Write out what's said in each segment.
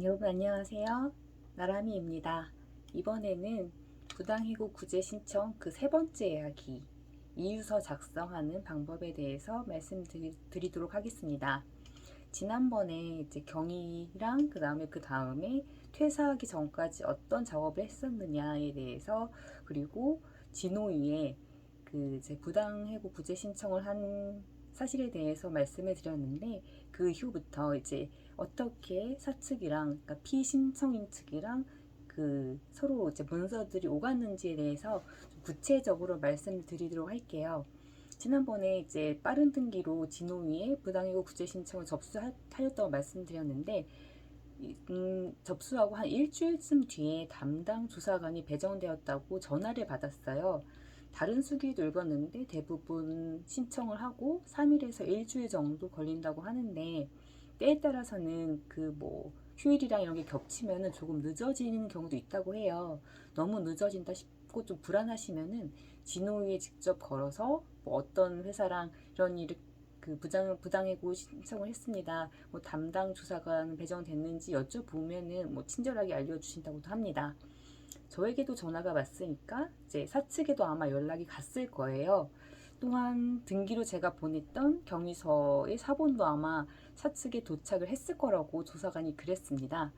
여러분 안녕하세요. 나라미입니다. 이번에는 부당해고 구제 신청 그 세 번째 이야기, 이유서 작성하는 방법에 대해서 말씀드리도록 하겠습니다. 지난번에 이제 경위랑 그 다음에 퇴사하기 전까지 어떤 작업을 했었느냐에 대해서, 그리고 진호위에 그 이제 부당해고 구제 신청을 한 사실에 대해서 말씀을 드렸는데, 그 이후부터 이제 어떻게 사측이랑, 그러니까 피신청인 측이랑 그 서로 이제 문서들이 오갔는지에 대해서 좀 구체적으로 말씀드리도록 할게요. 지난번에 이제 빠른 등기로 진호위에 부당이고 구제 신청을 접수하였다고 말씀드렸는데, 접수하고 한 일주일쯤 뒤에 담당 조사관이 배정되었다고 전화를 받았어요. 다른 수기도 읽었는데 대부분 신청을 하고 3일에서 일주일 정도 걸린다고 하는데, 때에 따라서는 그 뭐 휴일이랑 이런 게 겹치면은 조금 늦어지는 경우도 있다고 해요. 너무 늦어진다 싶고 좀 불안하시면은 진호위에 직접 걸어서 뭐 어떤 회사랑 이런 일을 그 부당해고 신청을 했습니다. 뭐 담당 조사관 배정됐는지 여쭤보면은 뭐 친절하게 알려주신다고도 합니다. 저에게도 전화가 왔으니까 이제 사측에도 아마 연락이 갔을 거예요. 또한 등기로 제가 보냈던 경위서의 사본도 아마 사측에 도착을 했을 거라고 조사관이 그랬습니다.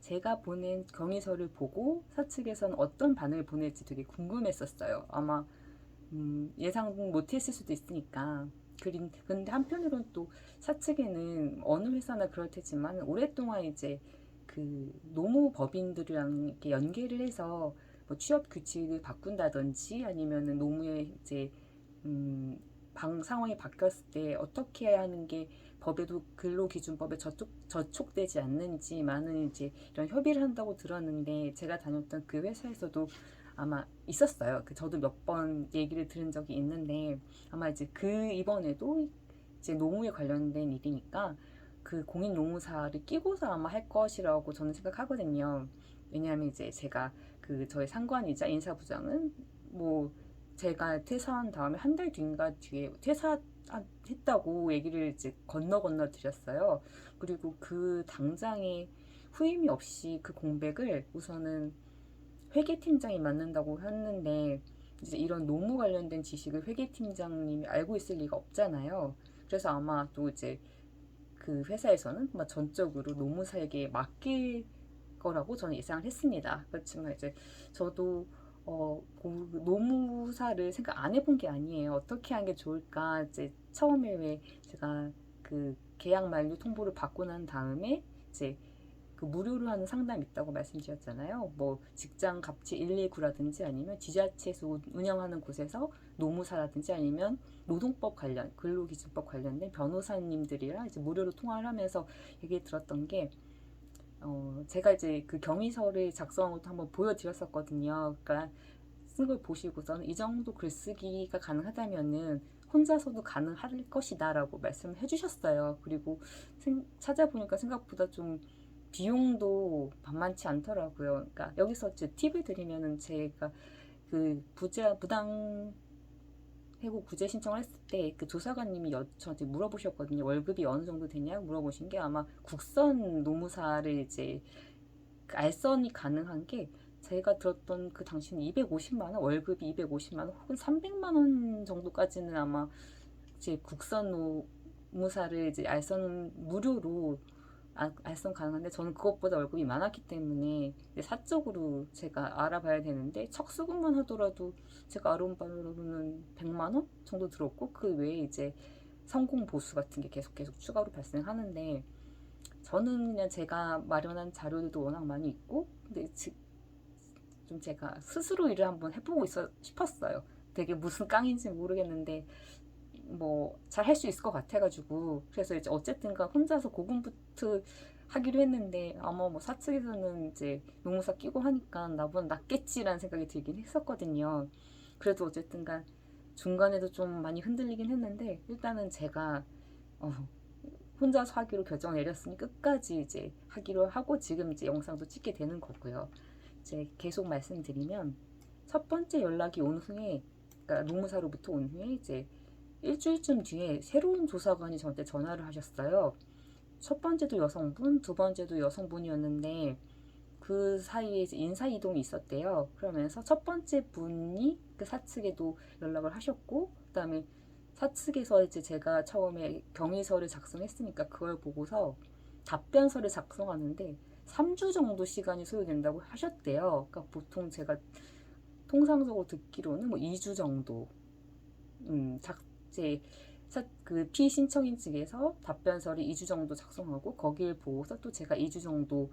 제가 보낸 경위서를 보고 사측에서는 어떤 반응을 보낼지 되게 궁금했었어요. 아마 예상 못했을 수도 있으니까. 그런데 한편으로는 또 사측에는 어느 회사나 그럴 테지만 오랫동안 이제 그 노무법인들이랑 이렇게 연계를 해서 뭐 취업 규칙을 바꾼다든지 아니면은 노무의 이제 상황이 바뀌었을 때 어떻게 해야 하는 게 법에도 근로기준법에 저촉되지 않는지 많은 이제 이런 협의를 한다고 들었는데, 제가 다녔던 그 회사에서도 아마 있었어요. 저도 몇 번 얘기를 들은 적이 있는데, 아마 이제 이번에도 이제 노무에 관련된 일이니까 그 공인 노무사를 끼고서 아마 할 것이라고 저는 생각하거든요. 왜냐하면 이제 제가 그 저희 상관이자 인사부장은 뭐 제가 퇴사한 다음에 한 달 뒤인가 뒤에 퇴사했다고 얘기를 이제 건너 드렸어요. 그리고 그 당장에 후임이 없이 그 공백을 우선은 회계팀장이 맡는다고 했는데, 이제 이런 노무 관련된 지식을 회계팀장님이 알고 있을 리가 없잖아요. 그래서 아마 또 이제 그 회사에서는 전적으로 노무사에게 맡길 거라고 저는 예상을 했습니다. 그렇지만 이제 저도 노무사를 생각 안 해본 게 아니에요. 어떻게 하는 게 좋을까? 이제 처음에 왜 제가 그 계약 만료 통보를 받고 난 다음에 이제 그 무료로 하는 상담 있다고 말씀드렸잖아요. 뭐 직장 갑질 119라든지 아니면 지자체에서 운영하는 곳에서 노무사라든지 아니면 노동법 관련, 근로기준법 관련된 변호사님들이랑 이제 무료로 통화를 하면서 얘기 들었던 게, 제가 이제 그 경위서를 작성한 것도 한번 보여드렸었거든요. 그러니까 쓴 걸 보시고서는 이 정도 글쓰기가 가능하다면은 혼자서도 가능할 것이다라고 말씀을 해주셨어요. 그리고 찾아보니까 생각보다 좀 비용도 만만치 않더라고요. 그러니까 여기서 이제 팁을 드리면은, 제가 그 부당 해고 구제 신청을 했을 때 그 조사관님이 저한테 물어보셨거든요. 월급이 어느 정도 되냐 물어보신 게, 아마 국선 노무사를 이제 그 알선이 가능한 게, 제가 들었던 그 당시는 250만 원, 월급이 250만 원 혹은 300만 원 정도까지는 아마 이제 국선 노무사를 이제 알선 무료로 알선 가능한데, 저는 그것보다 월급이 많았기 때문에 사적으로 제가 알아봐야 되는데, 척수금만 하더라도 제가 알아본 바로는 100만 원 정도 들었고, 그 외에 이제 성공 보수 같은 게 계속 추가로 발생하는데, 저는 그냥 제가 마련한 자료들도 워낙 많이 있고, 근데 좀 제가 스스로 일을 한번 해보고 싶었어요. 되게 무슨 깡인지 모르겠는데 뭐 잘 할 수 있을 것 같아가지고, 그래서 이제 어쨌든가 혼자서 고군분투 하기로 했는데, 아마 뭐 사측에서는 이제 노무사 끼고 하니까 나보다 낫겠지라는 생각이 들긴 했었거든요. 그래도 어쨌든간 중간에도 좀 많이 흔들리긴 했는데, 일단은 제가 어, 혼자서 하기로 결정 내렸으니 끝까지 이제 하기로 하고, 지금 이제 영상도 찍게 되는 거고요. 이제 계속 말씀드리면, 첫 번째 연락이 온 후에, 그러니까 노무사로부터 온 후에 이제 일주일쯤 뒤에 새로운 조사관이 저한테 전화를 하셨어요. 첫 번째도 여성분, 두 번째도 여성분이었는데 그 사이에 이제 인사 이동이 있었대요. 그러면서 첫 번째 분이 그 사측에도 연락을 하셨고, 그다음에 사측에서 이제 제가 처음에 경위서를 작성했으니까 그걸 보고서 답변서를 작성하는데 3주 정도 시간이 소요된다고 하셨대요. 그러니까 보통 제가 통상적으로 듣기로는 뭐 2주 정도 작제 그 피신청인 측에서 답변서를 2주 정도 작성하고 거기를 보고서 또 제가 2주 정도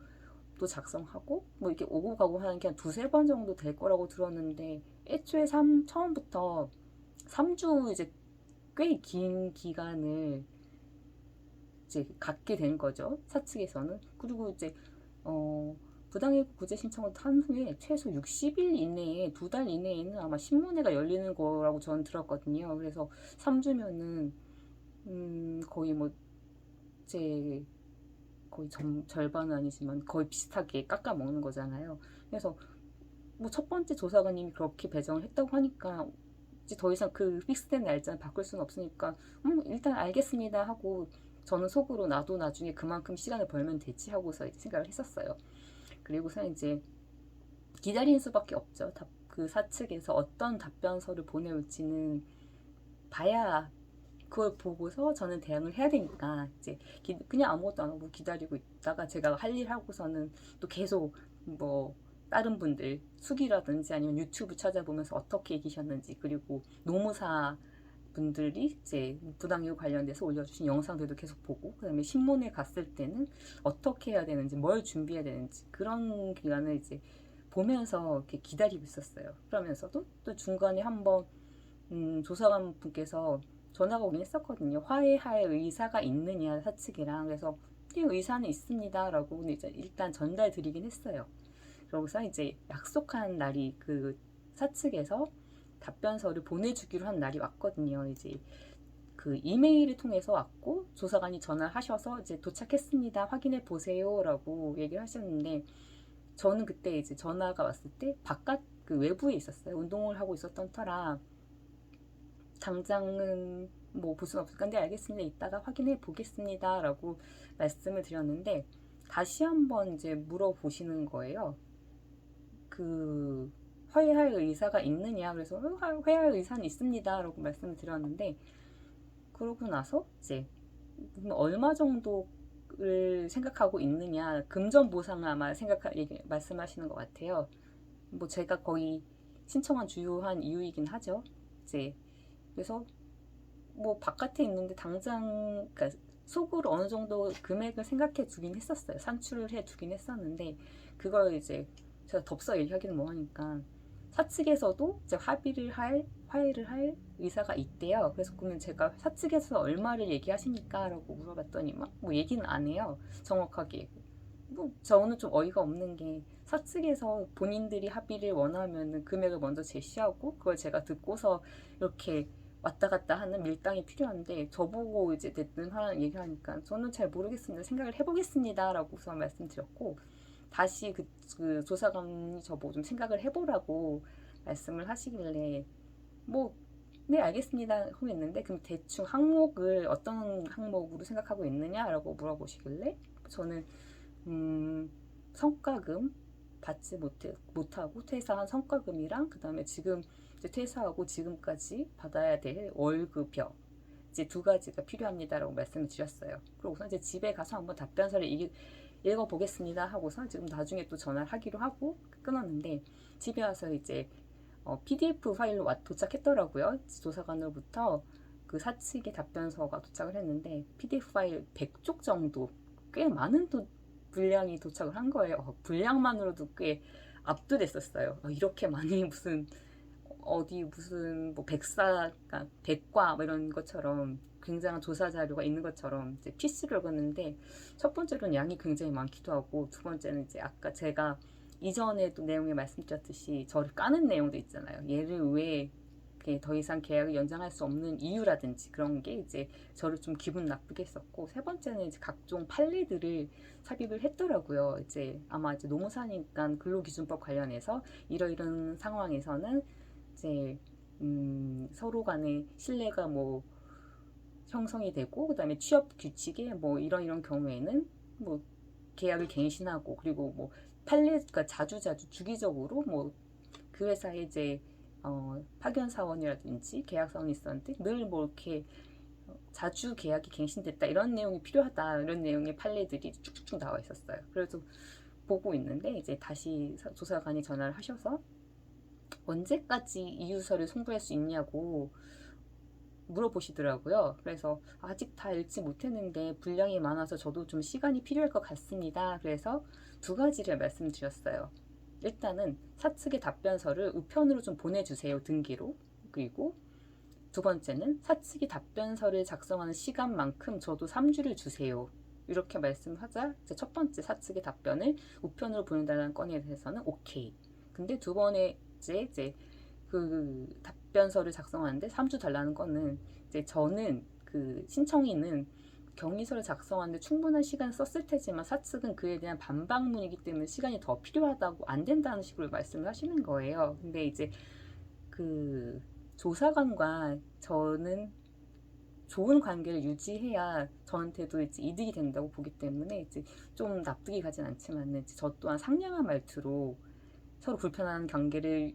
또 작성하고 뭐 이렇게 오고 가고 하는 게 한 두세 번 정도 될 거라고 들었는데 애초에 처음부터 3주 이제 꽤 긴 기간을 이제 갖게 된 거죠. 사측에서는. 그리고 이제 부당이익 구제 신청을 한 후에 최소 60일 이내에 2달 이내에는 아마 신문회가 열리는 거라고 저는 들었거든요. 그래서 3주면은 거의 뭐 제 거의 절반은 아니지만 거의 비슷하게 깎아 먹는 거잖아요. 그래서 뭐 첫 번째 조사관님이 그렇게 배정을 했다고 하니까 이제 더 이상 그 픽스된 날짜는 바꿀 수는 없으니까 일단 알겠습니다 하고 저는 속으로 나도 나중에 그만큼 시간을 벌면 되지 하고서 이제 생각을 했었어요. 그리고서 이제 기다리는 수밖에 없죠. 그 사측에서 어떤 답변서를 보내올지는 봐야 그걸 보고서 저는 대응을 해야 되니까 이제 그냥 아무것도 안 하고 기다리고 있다가 제가 할 일 하고서는 또 계속 뭐 다른 분들 수기라든지 아니면 유튜브 찾아보면서 어떻게 얘기하셨는지 그리고 노무사 분들이 이제 부당이익 관련돼서 올려주신 영상들도 계속 보고 그다음에 신문에 갔을 때는 어떻게 해야 되는지 뭘 준비해야 되는지 그런 기간을 이제 보면서 이렇게 기다리고 있었어요. 그러면서도 또 중간에 한번 조사관 분께서 전화가 오긴 했었거든요. 화해할 의사가 있느냐 사측이랑 그래서 의사는 있습니다라고 이제 일단 전달 드리긴 했어요. 그러고서 이제 약속한 날이 그 사측에서 답변서를 보내주기로 한 날이 왔거든요. 이제 그 이메일을 통해서 왔고 조사관이 전화를 하셔서 이제 도착했습니다. 확인해 보세요라고 얘기를 하셨는데 저는 그때 이제 전화가 왔을 때 바깥 그 외부에 있었어요. 운동을 하고 있었던 터라 당장은 뭐 볼 수는 없을 건데 알겠습니다. 이따가 확인해 보겠습니다라고 말씀을 드렸는데 다시 한번 이제 물어보시는 거예요. 그 화해할 의사가 있느냐 그래서 화해할 의사는 있습니다라고 말씀을 드렸는데 그러고 나서 이제 얼마 정도를 생각하고 있느냐 금전 보상을 아마 말씀하시는 것 같아요. 뭐 제가 거의 신청한 주요한 이유이긴 하죠. 이제 그래서 뭐 바깥에 있는데 당장 그러니까 속으로 어느 정도 금액을 생각해 두긴 했었어요. 산출을 해 두긴 했었는데 그걸 이제 제가 덥석 얘기하기는 뭐하니까 사측에서도 이제 화해를 할 의사가 있대요. 그래서 그러면 제가 사측에서 얼마를 얘기하십니까? 라고 물어봤더니 막 뭐 얘기는 안 해요. 정확하게. 뭐 저는 좀 어이가 없는 게 사측에서 본인들이 합의를 원하면 금액을 먼저 제시하고 그걸 제가 듣고서 이렇게 왔다 갔다 하는 밀당이 필요한데 저보고 이제 됐든 하는 얘기하니까 저는 잘 모르겠습니다. 생각을 해보겠습니다. 라고 우선 말씀드렸고 다시 그 조사관이 저보고 좀 생각을 해보라고 말씀을 하시길래 뭐 네 알겠습니다 하고 있는데 그럼 대충 항목을 어떤 항목으로 생각하고 있느냐라고 물어보시길래 저는 성과금 받지 못하고 퇴사한 성과금이랑 그 다음에 지금 이제 퇴사하고 지금까지 받아야 될 월급여 이제 두 가지가 필요합니다라고 말씀을 드렸어요. 그러고서 이제 집에 가서 한번 답변서를 읽어보겠습니다 하고서 지금 나중에 또 전화를 하기로 하고 끊었는데 집에 와서 이제 PDF 파일로 도착했더라고요. 조사관으로부터 그 사측의 답변서가 도착을 했는데 PDF 파일 100쪽 정도 꽤 많은 분량이 도착을 한 거예요. 분량만으로도 꽤 압도됐었어요. 이렇게 많이 무슨 어디 무슨 뭐 백과 뭐 이런 것처럼 굉장한 조사 자료가 있는 것처럼 이제 PC를 읽었는데 첫 번째로는 양이 굉장히 많기도 하고 두 번째는 이제 아까 제가 이전에도 내용에 말씀드렸듯이 저를 까는 내용도 있잖아요. 얘를 왜 더 이상 계약을 연장할 수 없는 이유라든지 그런 게 이제 저를 좀 기분 나쁘게 했었고 세 번째는 이제 각종 판례들을 삽입을 했더라고요. 이제 아마 이제 노무사니까 근로기준법 관련해서 이러이런 상황에서는 이제 서로 간의 신뢰가 뭐 형성이 되고 그다음에 취업 규칙에 뭐 이런 경우에는 뭐 계약을 갱신하고 그리고 뭐 판례가 자주자주 주기적으로 뭐 그 회사에 이제 파견 사원이라든지 계약 사원이 있었는데 늘 뭐 이렇게 자주 계약이 갱신됐다 이런 내용이 필요하다 이런 내용의 판례들이 쭉쭉쭉 나와 있었어요. 그래서 보고 있는데 이제 다시 조사관이 전화를 하셔서 언제까지 이유서를 송부할 수 있냐고 물어보시더라고요. 그래서 아직 다 읽지 못했는데 분량이 많아서 저도 좀 시간이 필요할 것 같습니다. 그래서 두 가지를 말씀드렸어요. 일단은 사측의 답변서를 우편으로 좀 보내주세요. 등기로. 그리고 두 번째는 사측이 답변서를 작성하는 시간만큼 저도 3주를 주세요. 이렇게 말씀하자 첫 번째 사측의 답변을 우편으로 보낸다는 건에 대해서는 오케이. 근데 두 번째 이제 그 답변서를 작성하는데 3주 달라는 거는 이제 저는 그 신청인은 경위서를 작성하는데 충분한 시간을 썼을 테지만 사측은 그에 대한 반박문이기 때문에 시간이 더 필요하다고 안 된다는 식으로 말씀을 하시는 거예요. 근데 이제 그 조사관과 저는 좋은 관계를 유지해야 저한테도 이제 이득이 된다고 보기 때문에 이제 좀 납득이 가진 않지만 이제 저 또한 상냥한 말투로 서로 불편한 관계를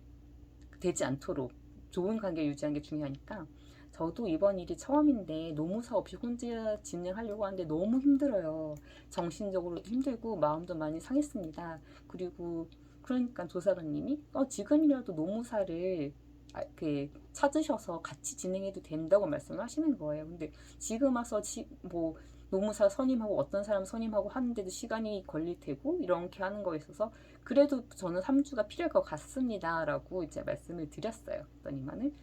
되지 않도록 좋은 관계를 유지하는 게 중요하니까 저도 이번 일이 처음인데 노무사 없이 혼자 진행하려고 하는데 너무 힘들어요. 정신적으로 힘들고 마음도 많이 상했습니다. 그리고 그러니까 조사관님이 지금이라도 노무사를 찾으셔서 같이 진행해도 된다고 말씀을 하시는 거예요. 근데 지금 와서 뭐 노무사 선임하고 어떤 사람 선임하고 하는데도 시간이 걸릴 테고 이렇게 하는 거에 있어서 그래도 저는 3주가 필요할 것 같습니다 라고 이제 말씀을 드렸어요. 그랬더니만은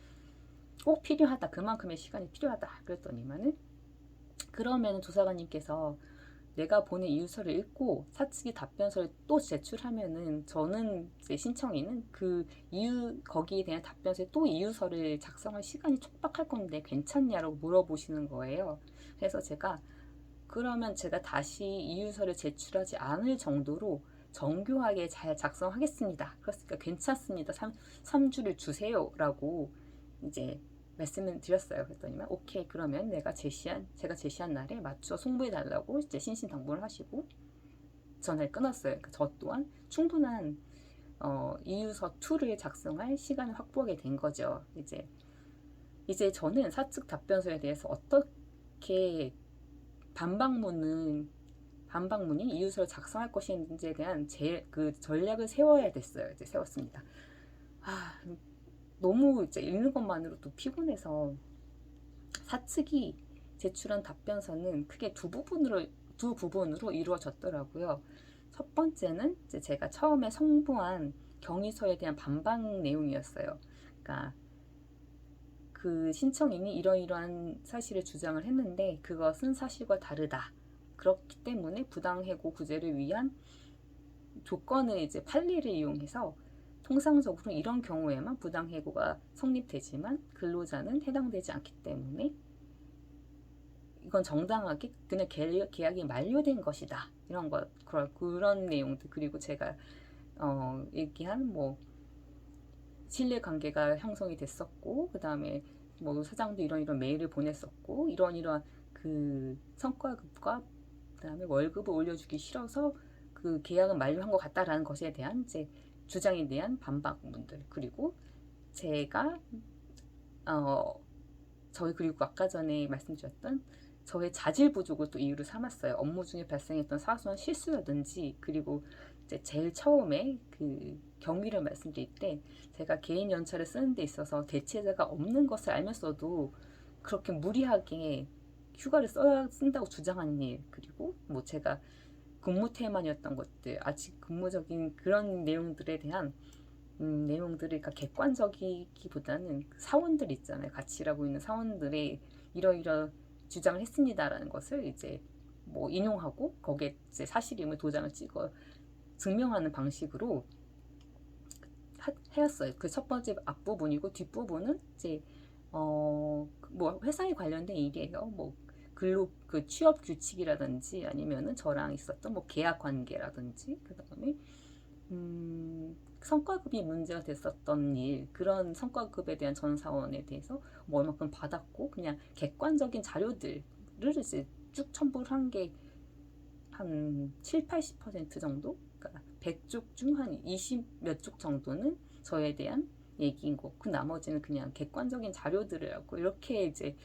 꼭 필요하다, 그만큼의 시간이 필요하다 그랬더니만은 그러면 조사관님께서 내가 보낸 이유서를 읽고 사측이 답변서를 또 제출하면은 저는 이제 신청인은 그 이유 거기에 대한 답변서에 또 이유서를 작성할 시간이 촉박할 건데 괜찮냐라고 물어보시는 거예요. 그래서 제가 그러면 제가 다시 이유서를 제출하지 않을 정도로 정교하게 잘 작성하겠습니다. 그렇으니까 괜찮습니다. 3주를 주세요라고 이제 말씀을 드렸어요. 그랬더니만 오케이 그러면 제가 제시한 날에 맞춰 송부해 달라고 이제 신신당부를 하시고 전화를 끊었어요. 그러니까 저 또한 충분한 이유서 2를 작성할 시간을 확보하게 된 거죠. 이제 저는 사측 답변서에 대해서 어떻게 반박문이 이유서를 작성할 것인지에 대한 그 전략을 세워야 됐어요. 이제 세웠습니다. 너무 이제 읽는 것만으로도 피곤해서 사측이 제출한 답변서는 크게 두 부분으로 이루어졌더라고요. 첫 번째는 이제 제가 처음에 송부한 경위서에 대한 반박 내용이었어요. 그러니까 그 신청인이 이러이러한 사실을 주장을 했는데 그것은 사실과 다르다. 그렇기 때문에 부당해고 구제를 위한 조건을 이제 판례를 이용해서 통상적으로 이런 경우에만 부당해고가 성립되지만 근로자는 해당되지 않기 때문에 이건 정당하게 그냥 계약이 만료된 것이다. 이런 것 그런 내용들 그리고 제가 얘기한 뭐 신뢰관계가 형성이 됐었고 그 다음에 뭐 사장도 이런 메일을 보냈었고 이러한 그 성과급과 그 다음에 월급을 올려주기 싫어서 그 계약은 만료한 것 같다라는 것에 대한 이제 주장에 대한 반박문들 그리고 제가 그리고 아까 전에 말씀드렸던 저의 자질 부족을 또 이유로 삼았어요. 업무 중에 발생했던 사소한 실수라든지 그리고 이제 제일 처음에 그 경위를 말씀드릴 때 제가 개인 연차를 쓰는 데 있어서 대체자가 없는 것을 알면서도 그렇게 무리하게 휴가를 쓴다고 주장한 일 그리고 뭐 제가 근무 태만이었던 것들 아직 근무적인 그런 내용들에 대한 내용들을 그러니까 객관적이기보다는 사원들 있잖아요. 같이 일하고 있는 사원들의 이러이러 주장을 했습니다라는 것을 이제 뭐 인용하고 거기에 이제 사실임을 도장을 찍어 증명하는 방식으로 해왔어요. 그 첫 번째 앞부분이고 뒷부분은 이제 뭐 회사에 관련된 일이에요. 뭐 그 취업 규칙이라든지 아니면은 저랑 있었던 뭐 계약 관계라든지 그다음에 성과급이 문제가 됐었던 일, 그런 성과급에 대한 전 사원에 대해서 뭐 얼마큼 받았고, 그냥 객관적인 자료들을 이제 쭉 첨부를 한 게 한 7, 80% 정도? 그러니까 100쪽 중 한 20 몇 쪽 정도는 저에 대한 얘기인 거고, 그 나머지는 그냥 객관적인 자료들을 하고, 이렇게 이제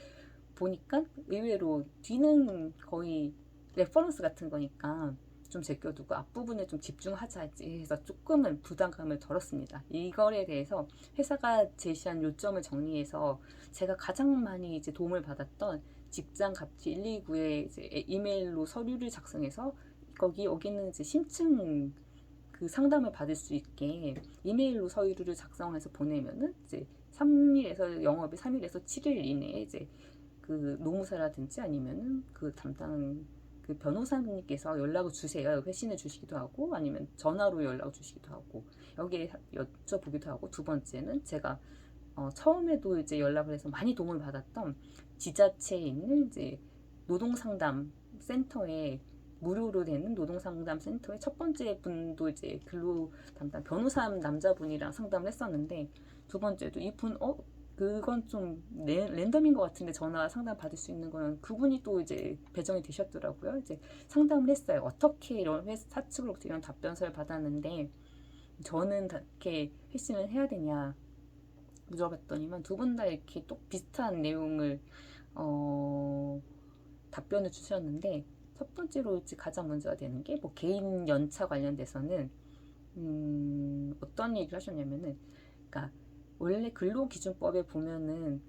보니까 의외로 뒤는 거의 레퍼런스 같은 거니까 좀 제껴두고 앞부분에 좀 집중하자 해서 조금은 부담감을 덜었습니다. 이거에 대해서 회사가 제시한 요점을 정리해서 제가 가장 많이 이제 도움을 받았던 직장 갑질 129에 이제 이메일로 서류를 작성해서 여기는 이제 심층 그 상담을 받을 수 있게 이메일로 서류를 작성해서 보내면은 이제 3일에서 영업이 3일에서 7일 이내에 이제 그 노무사라든지 아니면은 그 담당 그 변호사님께서 연락을 주세요. 회신을 주시기도 하고 아니면 전화로 연락을 주시기도 하고 여기에 여쭤보기도 하고, 두 번째는 제가 처음에도 이제 연락을 해서 많이 도움을 받았던 지자체에 있는 이제 노동상담 센터에 무료로 되는 노동상담 센터의 첫 번째 분도 이제 근로 담당 변호사 남자분이랑 상담을 했었는데, 두 번째도 이분 그건 좀 랜덤인 것 같은데 전화 상담 받을 수 있는 거는 그분이 또 이제 배정이 되셨더라고요. 이제 상담을 했어요. 어떻게 이런 사측으로부터 이런 답변서를 받았는데 저는 이렇게 회신을 해야 되냐 물어봤더니만 두 분 다 이렇게 또 비슷한 내용을 답변을 주셨는데, 첫 번째로 이제 가장 문제가 되는 게 뭐 개인 연차 관련돼서는 어떤 얘기를 하셨냐면은, 그러니까 원래 근로기준법에 보면은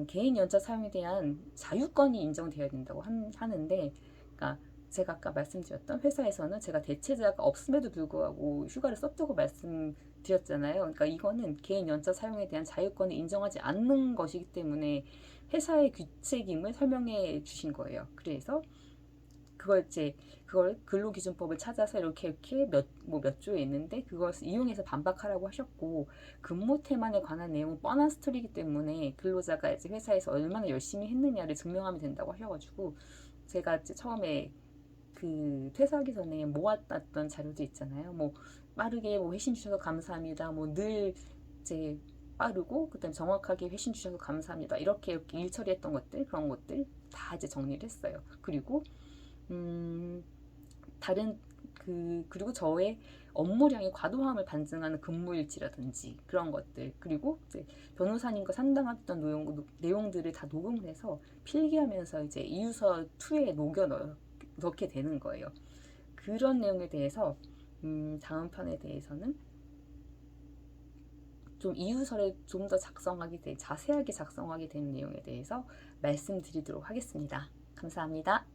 개인 연차 사용에 대한 자유권이 인정되어야 된다고 하는데, 그러니까 제가 아까 말씀드렸던 회사에서는 제가 대체자가 없음에도 불구하고 휴가를 썼다고 말씀드렸잖아요. 그러니까 이거는 개인 연차 사용에 대한 자유권을 인정하지 않는 것이기 때문에 회사의 규책임을 설명해 주신 거예요. 그래서 그걸 근로기준법을 찾아서 이렇게 몇 조에 있는데 그것을 이용해서 반박하라고 하셨고, 근무 태만에 관한 내용은 뻔한 스토리이기 때문에 근로자가 이제 회사에서 얼마나 열심히 했느냐를 증명하면 된다고 하셔가지고, 제가 이제 처음에 그 퇴사하기 전에 모았던 자료도 있잖아요. 뭐 빠르게 뭐 회신 주셔서 감사합니다. 뭐 늘 이제 빠르고 그다음 정확하게 회신 주셔서 감사합니다. 이렇게 일 처리했던 것들, 그런 것들 다 이제 정리를 했어요. 그리고 다른 그리고 저의 업무량의 과도함을 반증하는 근무일지라든지 그런 것들, 그리고 이제 변호사님과 상담했던 내용들을 다 녹음을 해서 필기하면서 이제 이유서 2에 넣게 되는 거예요. 그런 내용에 대해서 다음 편에 대해서는 좀 이유서를 좀 더 자세하게 작성하게 된 내용에 대해서 말씀드리도록 하겠습니다. 감사합니다.